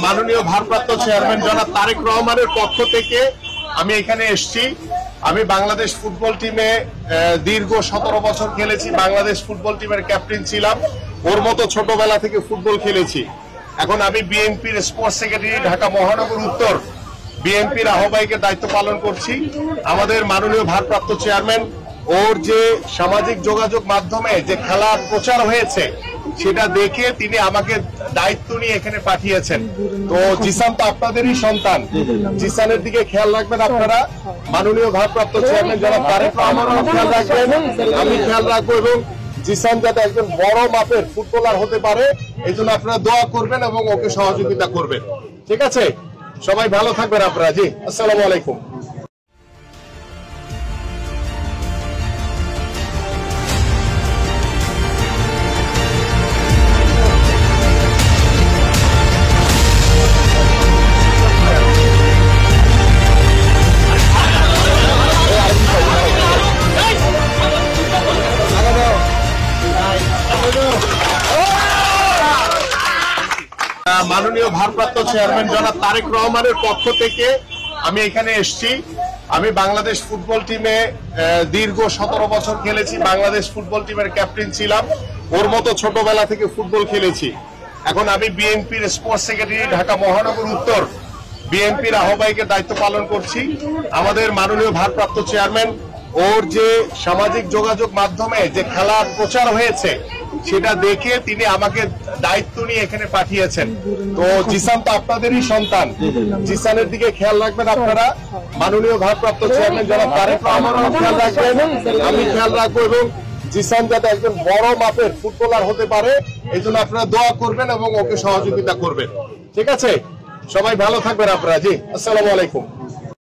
মাননীয় ভারপ্রাপ্ত চেয়ারম্যান জনাব তারেক রহমানের পক্ষ থেকে আমি এখানে এসেছি। আমি বাংলাদেশ ফুটবল টিমে দীর্ঘ 17 বছর খেলেছি। বাংলাদেশ ফুটবল টিমের ক্যাপ্টেন ছিলাম। ওর মতো ছোটবেলা থেকে ফুটবল খেলেছি। এখন আমি বিএনপির স্পোর্টস সেক্রেটারি, ঢাকা মহানগর উত্তর বিএনপির আহ্বায়কের দায়িত্ব পালন করছি। আমাদের মাননীয় ভারপ্রাপ্ত চেয়ারম্যান ওর যে সামাজিক যোগাযোগ মাধ্যমে যে খেলার প্রচার হয়েছে সেটা দেখে তিনি আমাকে দায়িত্ব নিয়ে এখানে পাঠিয়েছেন। তো জিসান তো আপনাদেরই সন্তান, জিসানের দিকে খেয়াল রাখবেন আপনারা। মাননীয় ভারপ্রাপ্ত চেয়ারম্যান জনাব তারেক রহমানও খেয়াল রাখবেন, আমি খেয়াল রাখবো, এবং জিসান যাতে একজন বড় মাপের ফুটবলার হতে পারে এই জন্য আপনারা দোয়া করবেন এবং ওকে সহযোগিতা করবেন। ঠিক আছে, সবাই ভালো থাকবেন আপনারা। জি, আসসালামু আলাইকুম। মাননীয় ভারপ্রাপ্ত চেয়ারম্যান জনাব তারেক রহমানের পক্ষ থেকে আমি এখানে এসেছি। আমি বাংলাদেশ ফুটবল টিমে দীর্ঘ 17 বছর খেলেছি। বাংলাদেশ ফুটবল টিমের ক্যাপ্টেন ছিলাম। ওর মতো ছোটবেলা থেকে ফুটবল খেলেছি। এখন আমি বিএনপির স্পোর্টস সেক্রেটারি, ঢাকা মহানগর উত্তর বিএনপির আহ্বায়কের দায়িত্ব পালন করছি। আমাদের মাননীয় ভারপ্রাপ্ত চেয়ারম্যান ওর যে সামাজিক যোগাযোগ মাধ্যমে যে খেলার প্রচার হয়েছে সেটা দেখে তিনি আমাকে দায়িত্ব নিয়ে এখানে পাঠিয়েছেন। তো জিসান তো আপনাদেরই সন্তান, জিসানের দিকে খেয়াল রাখবেন আপনারা। মাননীয় ভারপ্রাপ্ত চেয়ারম্যান জনাব তারেক রহমানও খেয়াল রাখবেন, আমি খেয়াল রাখবো, এবং জিসান যাতে একজন বড় মাপের ফুটবলার হতে পারে এই জন্য আপনারা দোয়া করবেন এবং ওকে সহযোগিতা করবেন। ঠিক আছে, সবাই ভালো থাকবেন আপনারা। জি, আসসালামু আলাইকুম।